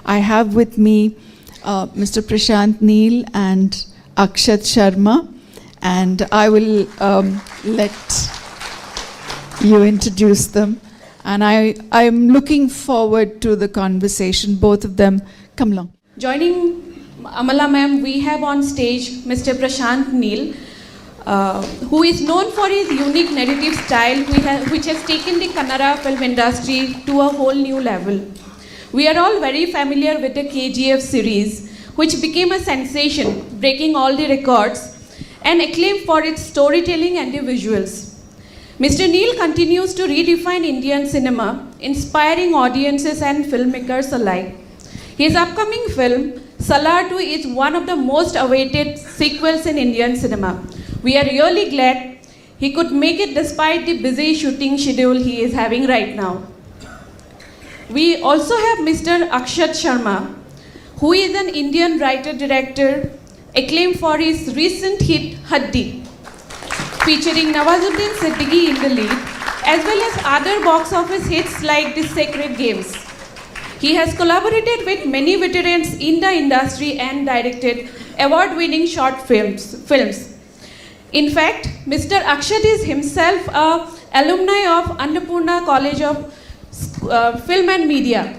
I have with me Mr. Prashanth Neel and Akshat Sharma, and I will let you introduce them. And I'm looking forward to the conversation. Both of them, come along. Joining Amala ma'am, we have on stage Mr. Prashanth Neel, who is known for his unique narrative style, which has taken the Kannada film industry to a whole new level. We are all very familiar with the KGF series, which became a sensation, breaking all the records, and acclaimed for its storytelling and the visuals. Mr. Neel continues to redefine Indian cinema, inspiring audiences and filmmakers alike. His upcoming film, Salar 2, is one of the most awaited sequels in Indian cinema. We are really glad he could make it despite the busy shooting schedule he is having right now. We also have Mr. Akshat Sharma, who is an Indian writer-director acclaimed for his recent hit Haddi, featuring Nawazuddin Siddiqui in the lead, as well as other box office hits like The Sacred Games. He has collaborated with many veterans in the industry and directed award-winning short films. In fact, Mr. Akshat is himself an alumni of Annapurna College of Film and Media.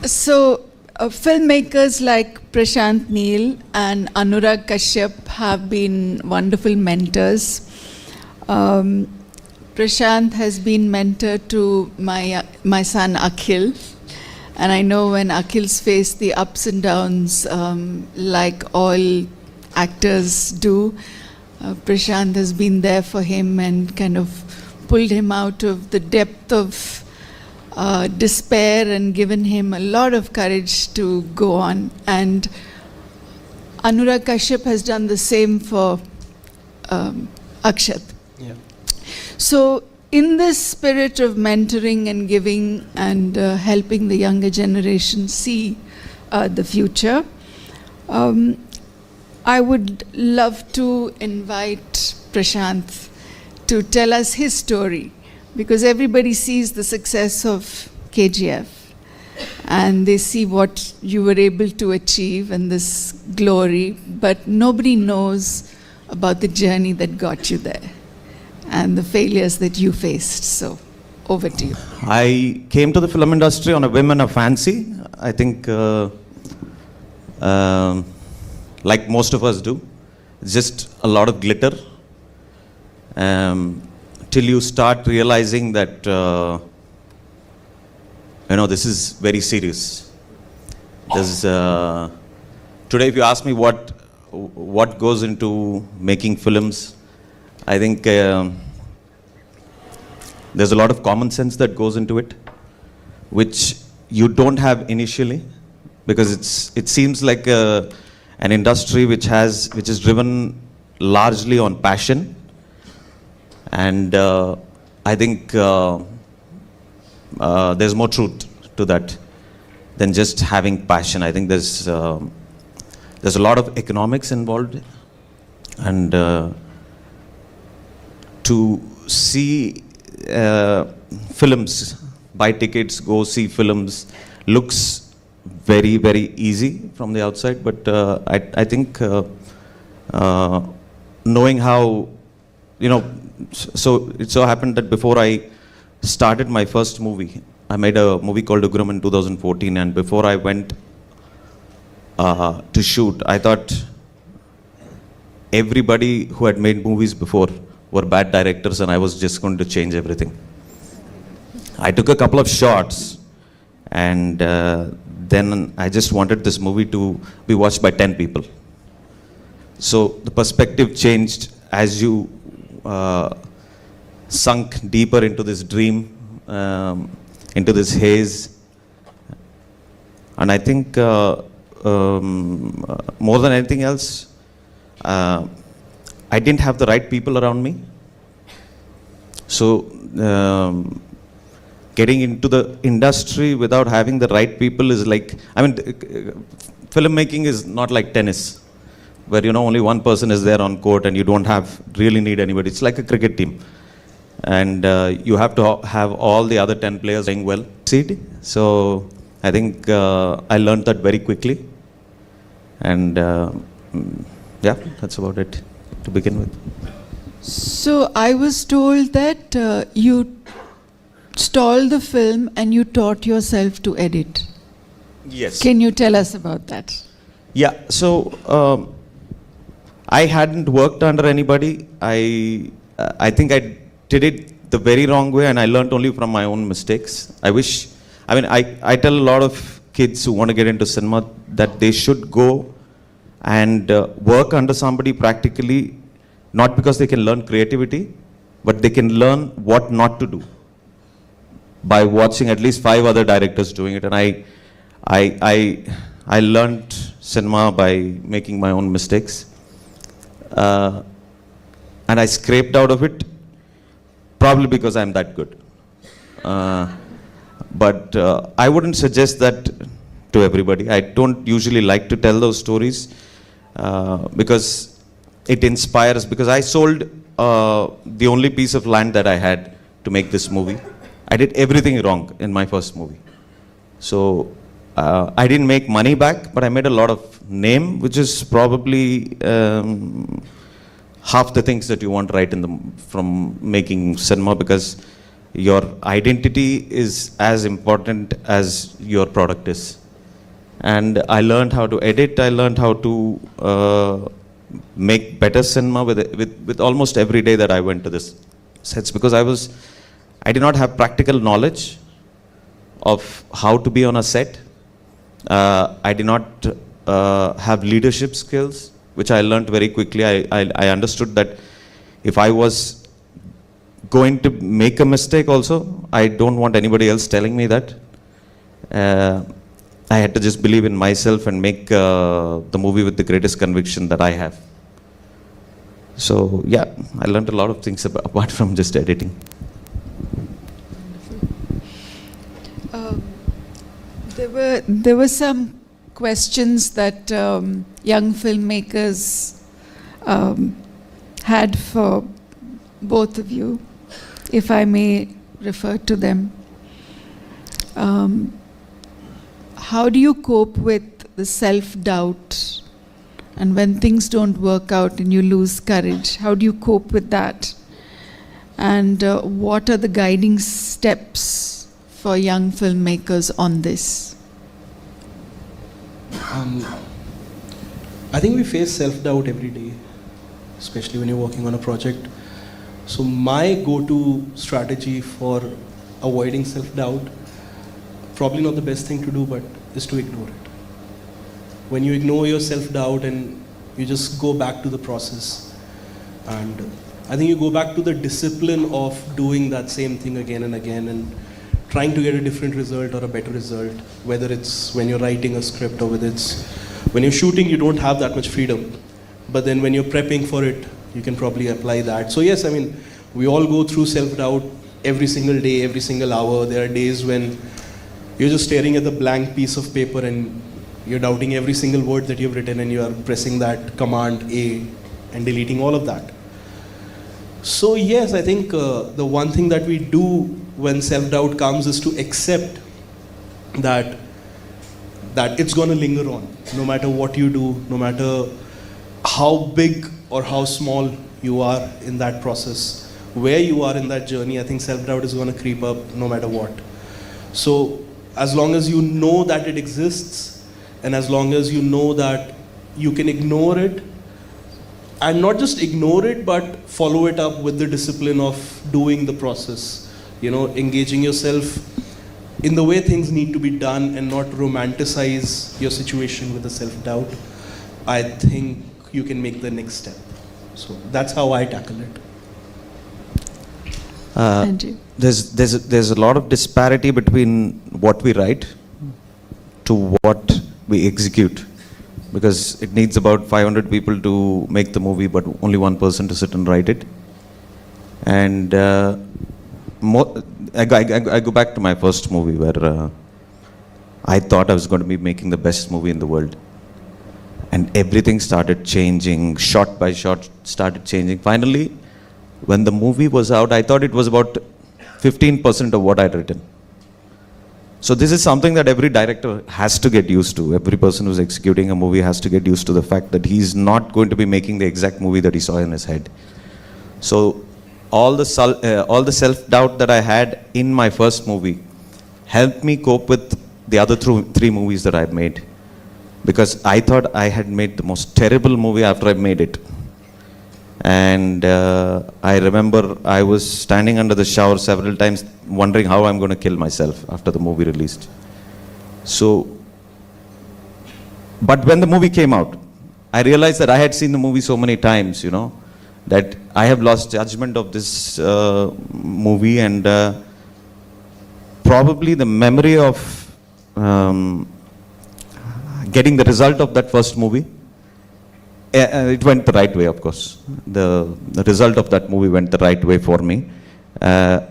So, filmmakers like Prashanth Neel and Anurag Kashyap have been wonderful mentors. Prashanth has been mentor to my son Akhil, and I know when Akhil's faced the ups and downs, like all actors do, Prashanth has been there for him and kind of pulled him out of the depth of despair and given him a lot of courage to go on. And Anurag Kashyap has done the same for Akshat. Yeah. So in this spirit of mentoring and giving and helping the younger generation see the future, I would love to invite Prashanth to tell us his story, because everybody sees the success of KGF and they see what you were able to achieve and this glory, but nobody knows about the journey that got you there and the failures that you faced. So, over to you. I came to the film industry on a whim and a fancy. I think, like most of us do, it's just a lot of glitter. Till you start realizing that, this is very serious. There's, today, if you ask me what goes into making films, I think there's a lot of common sense that goes into it, which you don't have initially, because it seems like an industry which is driven largely on passion, and I think there's more truth to that than just having passion. I think there's a lot of economics involved, and to see films, buy tickets, go see films, looks very, very easy from the outside, but I think knowing how, so it so happened that before I started my first movie, I made a movie called Ugram in 2014, and before I went to shoot, I thought everybody who had made movies before were bad directors and I was just going to change everything. I took a couple of shots, and then I just wanted this movie to be watched by 10 people. So the perspective changed as you sunk deeper into this dream, into this haze. And I think more than anything else, I didn't have the right people around me. So getting into the industry without having the right people is like, filmmaking is not like tennis, where only one person is there on court and you don't really need anybody. It's like a cricket team. and you have to have all the other 10 players playing well. So I think I learned that very quickly, and yeah, that's about it to begin with. So I was told that you stalled the film and you taught yourself to edit. Yes. Can you tell us about that? Yeah, so I hadn't worked under anybody. I think I did it the very wrong way, and I learned only from my own mistakes. I tell a lot of kids who want to get into cinema that they should go and work under somebody practically, not because they can learn creativity, but they can learn what not to do by watching at least 5 other directors doing it. And I learned cinema by making my own mistakes, and I scraped out of it, probably because I'm that good. But I wouldn't suggest that to everybody. I don't usually like to tell those stories because it inspires. Because I sold the only piece of land that I had to make this movie. I did everything wrong in my first movie. So I didn't make money back, but I made a lot of name, which is probably half the things that you want right from making cinema, because your identity is as important as your product is. And I learned how to edit. I learned how to make better cinema with almost every day that I went to this sets, because I did not have practical knowledge of how to be on a set. I did not have leadership skills, which I learned very quickly. I understood that if I was going to make a mistake also, I don't want anybody else telling me that. I had to just believe in myself and make the movie with the greatest conviction that I have. So yeah, I learned a lot of things apart from just editing. There were some questions that young filmmakers had for both of you, if I may refer to them. How do you cope with the self-doubt, and when things don't work out and you lose courage? How do you cope with that? And what are the guiding steps for young filmmakers on this? I think we face self-doubt every day, especially when you're working on a project. So my go-to strategy for avoiding self-doubt, probably not the best thing to do, but is to ignore it. When you ignore your self-doubt and you just go back to the process, and I think you go back to the discipline of doing that same thing again and again, and trying to get a different result or a better result, whether it's when you're writing a script or whether it's when you're shooting. You don't have that much freedom, but then when you're prepping for it, you can probably apply that. So yes, I mean, we all go through self-doubt every single day, every single hour. There are days when you're just staring at the blank piece of paper and you're doubting every single word that you've written, and you are pressing that command A and deleting all of that. So yes, I think the one thing that we do when self-doubt comes is to accept that it's going to linger on, no matter what you do, no matter how big or how small you are in that process, where you are in that journey. I think self-doubt is going to creep up no matter what. So as long as you know that it exists, and as long as you know that you can ignore it, and not just ignore it, but follow it up with the discipline of doing the process, engaging yourself in the way things need to be done, and not romanticize your situation with the self-doubt, I think you can make the next step. So that's how I tackle it. There's a lot of disparity between what we write to what we execute, because it needs about 500 people to make the movie, but only one person to sit and write it. And I go back to my first movie, where I thought I was going to be making the best movie in the world, and everything started changing, shot by shot started changing. Finally, When the movie was out, I thought it was about 15% of what I'd written. So this is something that every director has to get used to. Every person who's executing a movie has to get used to the fact that he's not going to be making the exact movie that he saw in his head. So all the self-doubt that I had in my first movie helped me cope with the other three movies that I've made. Because I thought I had made the most terrible movie after I made it. And I remember I was standing under the shower several times wondering how I'm going to kill myself after the movie released. So, but when the movie came out, I realized that I had seen the movie so many times, you know, that I have lost judgment of this movie, and probably the memory of getting the result of that first movie, it went the right way, of course. The result of that movie went the right way for me.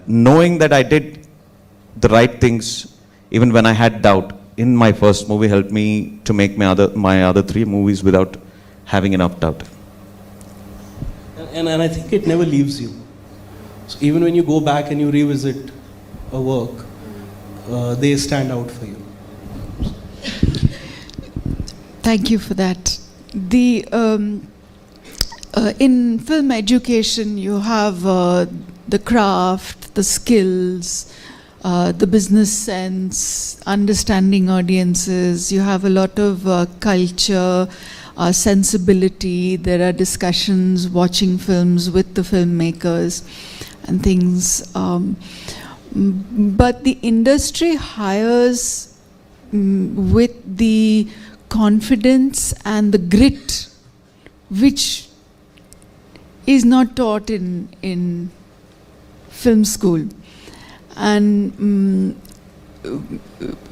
Knowing that I did the right things, even when I had doubt, in my first movie helped me to make my other three movies without having enough doubt. And I think it never leaves you. So even when you go back and you revisit a work, they stand out for you. Thank you for that. In film education, you have the craft, the skills, the business sense, understanding audiences. You have a lot of culture, sensibility. There are discussions, watching films with the filmmakers and things. But the industry hires with the confidence and the grit which is not taught in film school. And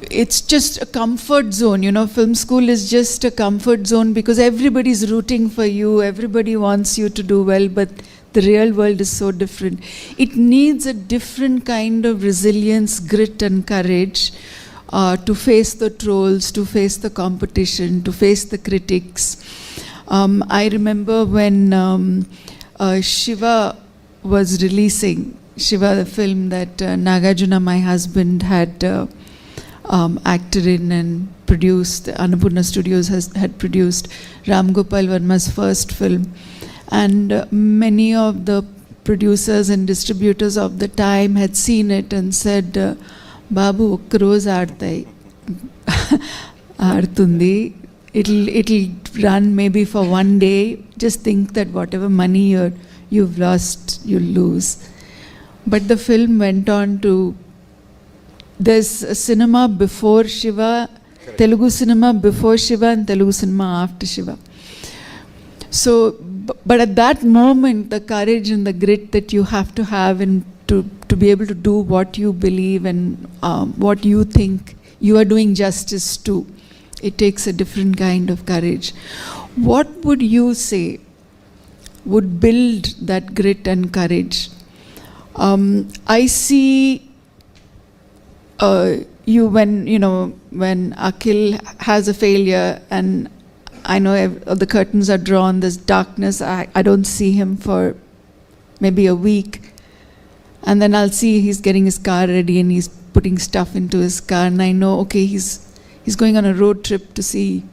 it's just a comfort zone, you know. Film school is just a comfort zone because everybody's rooting for you, everybody wants you to do well, but the real world is so different. It needs a different kind of resilience, grit and courage to face the trolls, to face the competition, to face the critics. I remember when Shiva was releasing, Shiva, the film that Nagarjuna, my husband, had acted in and produced, Annapurna Studios had produced Ram Gopal Varma's first film. And many of the producers and distributors of the time had seen it and said, Babu, ఒక్క రోజు ఆడతాయి ఆడుతుంది, it'll run maybe for one day. Just think that whatever money you've lost, you'll lose. But the film went on to, there's a cinema before Shiva, Telugu cinema before Shiva and Telugu cinema after Shiva. So, but at that moment, the courage and the grit that you have to have and to be able to do what you believe and what you think you are doing justice to, it takes a different kind of courage. What would you say would build that grit and courage? I see you when Akhil has a failure and I know the curtains are drawn, there's darkness, I don't see him for maybe a week. And then I'll see he's getting his car ready and he's putting stuff into his car, and I know, okay, he's going on a road trip to see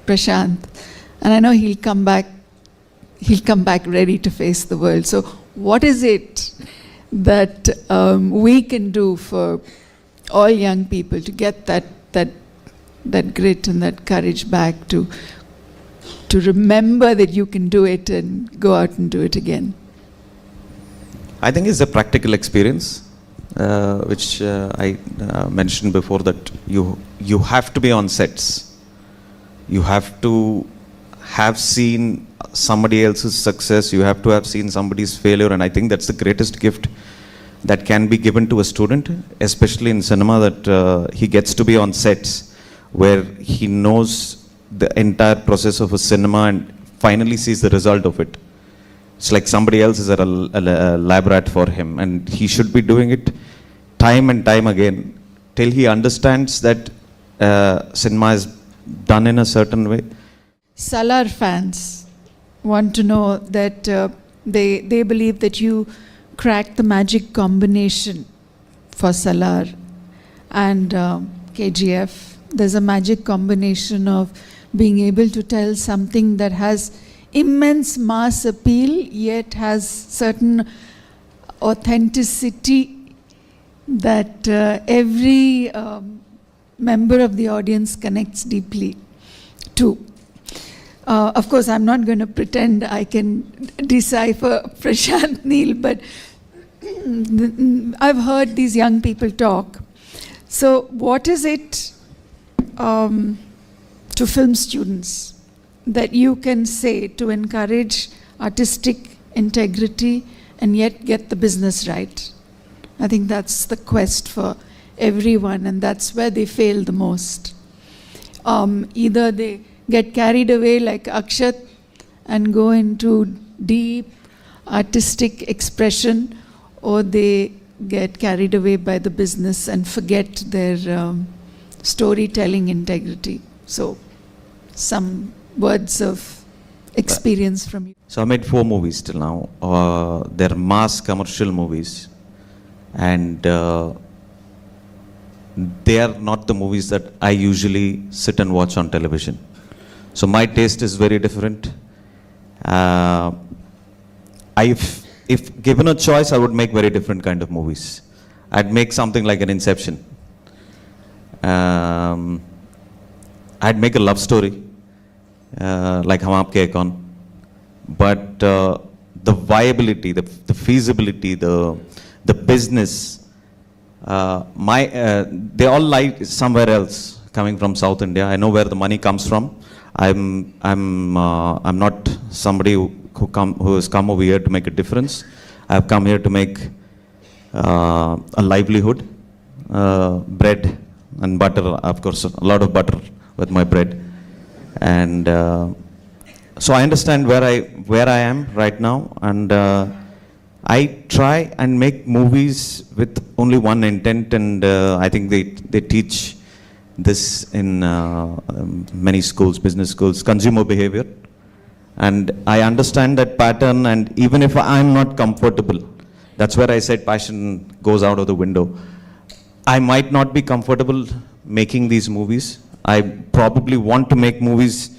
Prashanth, and I know he'll come back ready to face the world. So what is it that we can do for all young people to get that grit and that courage back, to remember that you can do it and go out and do it again? I think it's a practical experience, which I mentioned before, that you have to be on sets. You have to have seen somebody else's success. You have to have seen somebody's failure, and I think that's the greatest gift that can be given to a student, especially in cinema, that he gets to be on sets where he knows the entire process of a cinema and finally sees the result of it. It's like somebody else is a lab rat for him, and he should be doing it time and time again till he understands that cinema is done in a certain way. Salar fans want to know that They believe that you cracked the magic combination for Salar and KGF. There's a magic combination of being able to tell something that has immense mass appeal, yet has certain authenticity that every member of the audience connects deeply to. Of course, I'm not going to pretend I can decipher Prashanth Neel, but I've heard these young people talk. So what is it to film students that you can say to encourage artistic integrity and yet get the business right? I think that's the quest for everyone, and that's where they fail the most. Either they get carried away like Akshat and go into deep artistic expression, or they get carried away by the business and forget their storytelling integrity. So, some words of experience from you. So I made 4 movies till now. They're mass commercial movies, and they are not the movies that I usually sit and watch on television. So my taste is very different. If given a choice, I would make very different kind of movies. I'd make something like an Inception. I'd make a love story, like Hum Aapke Kaun. But the viability, the feasibility, the business, they all lie somewhere else, coming from South India. I know where the money comes from. I'm not somebody who has come over here to make a difference. I've come here to make a livelihood, bread and butter, of course, a lot of butter with my bread. And so I understand where I am right now, and I try and make movies with only one intent, and I think they teach this in many schools, business schools, consumer behavior. And I understand that pattern, and even if I'm not comfortable, that's where I said passion goes out of the window. I might not be comfortable making these movies. I probably want to make movies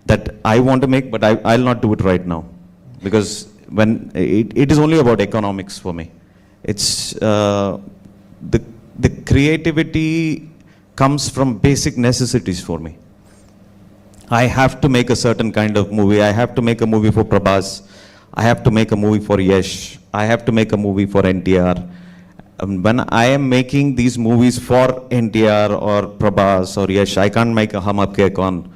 that I want to make, but I'll not do it right now. Because when it is only about economics for me. It's the creativity comes from basic necessities for me. I have to make a certain kind of movie. I have to make a movie for Prabhas. I have to make a movie for Yash. I have to make a movie for NTR. When I am making these movies for NTR or Prabhas or Yash, I can't make a Hum Aapke Kaun.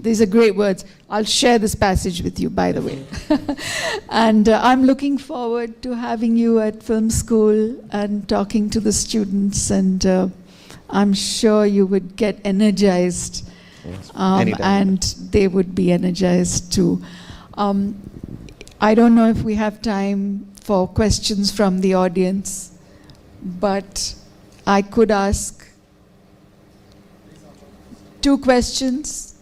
These are great words. I'll share this passage with you, by the way. And I'm looking forward to having you at film school and talking to the students, and I'm sure you would get energized, and they would be energized too. I don't know if we have time for questions from the audience, but I could ask 2 questions.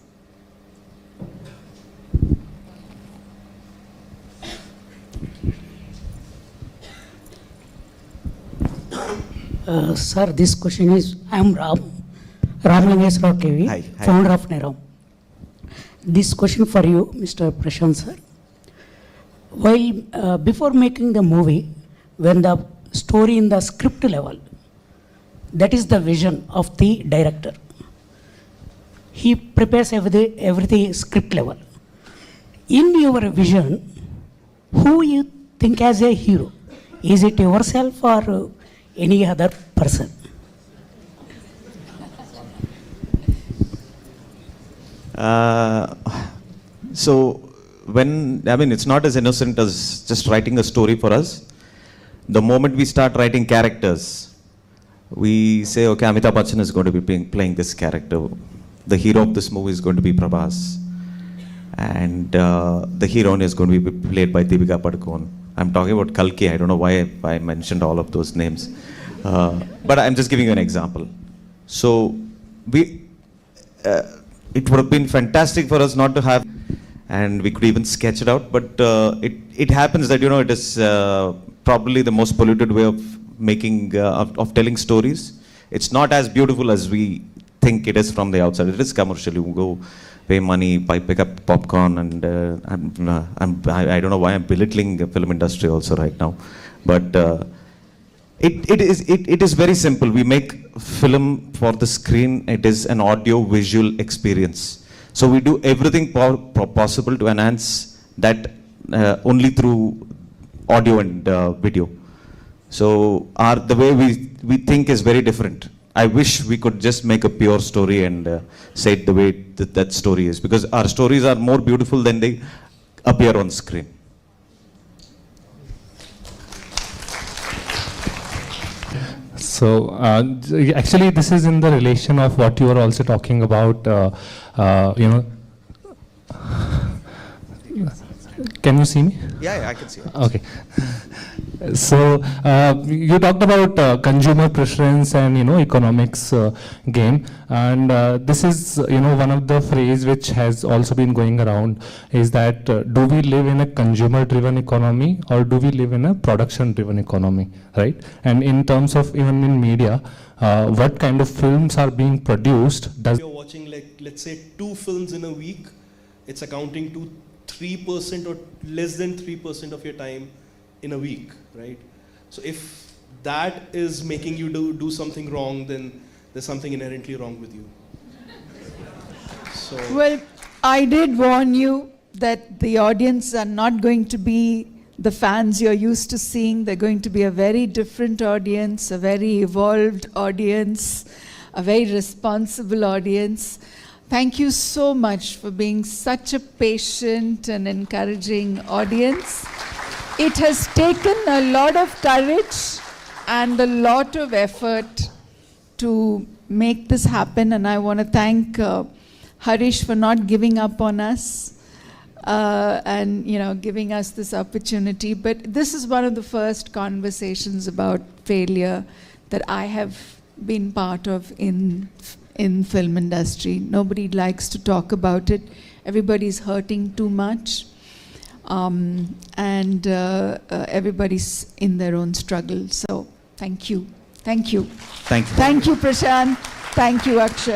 Sir, this question is, I am Ram Lingeswara KV, Hi. founder of Neram. This question for you, Mr. Prashanth sir. While before making the movie, when the story in the script level, that is the vision of the director. He prepares everything script level. In your vision, who you think as a hero? Is it yourself or any other person? So it's not as innocent as just writing a story for us. The moment we start writing characters, we say, okay, Amitabh Bachchan is going to be playing this character. The hero of this movie is going to be Prabhas. And the heroine is going to be played by Deepika Padukone. I'm talking about Kalki. I don't know why I mentioned all of those names. But I'm just giving you an example. So it would have been fantastic for us not to have and we could even sketch it out. But it happens that it is probably the most polluted way of making of telling stories. It's not as beautiful as we think it is from the outside. It is commercial. You go pay money, pick up popcorn, and I don't know why I'm belittling the film industry also right now, but. It is very simple. We make film for the screen. It is an audio visual experience. So we do everything possible to enhance that only through audio and video. So the way we think is very different. I wish we could just make a pure story and say it the way that story is, because our stories are more beautiful than they appear on screen. So actually, this is in the relation of what you were also talking about. Can you see me? Yeah, I can see it. Okay. So you talked about consumer preference and economics game, and this is one of the phrase which has also been going around is that do we live in a consumer driven economy or do we live in a production driven economy, right? And in terms of even in media, what kind of films are being produced? If you're watching, like, let's say 2 films in a week, it's accounting to 3% or less than 3% of your time in a week, right? So if that is making you do something wrong, then there's something inherently wrong with you. So Well, I did warn you that the audience are not going to be the fans you're used to seeing. They're going to be a very different audience, a very evolved audience, a very responsible audience. Thank you so much for being such a patient and encouraging audience. It has taken a lot of courage and a lot of effort to make this happen, and I want to thank Harish for not giving up on us and giving us this opportunity. But this is one of the first conversations about failure that I have been part of in film industry. Nobody likes to talk about it. Everybody's hurting too much. And everybody's in their own struggle. So thank you. Thank you. Thank you. Thank you, Prashanth. Thank you, Akshay.